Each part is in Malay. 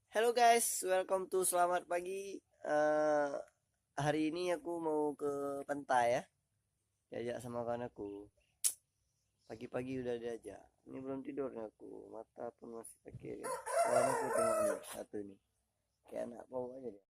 Halo guys, welcome to Selamat Pagi. Hari ini aku mau ke pantai ya, diajak sama kawan aku. Pagi-pagi udah diajak. Ini belum tidur nih aku, mata pun masih pakai. Kawan aku tengok nih, satu nih, kayak anak bau aja dia.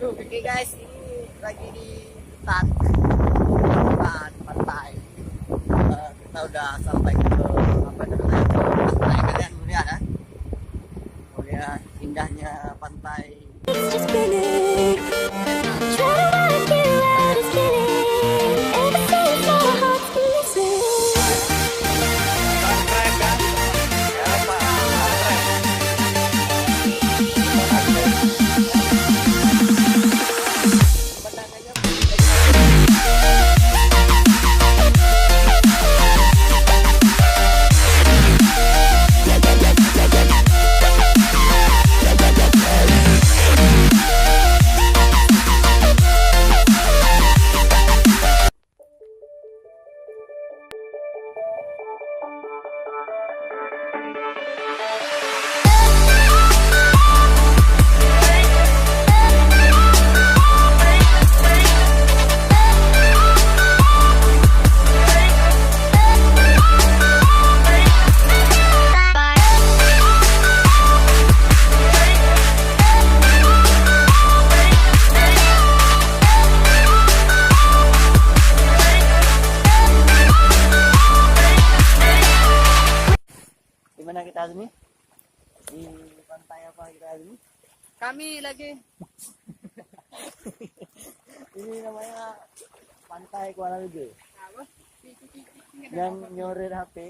Oke guys, ini lagi di hutan pantai. Kita udah sampai ke apa namanya pantai. Kalian melihat ya, melihat indahnya pantai. Dimana kita hari ini? Di pantai apa kita hari ini? Kami lagi Ini namanya Pantai Kuala Lumpur. apa? Yang nyorir HP.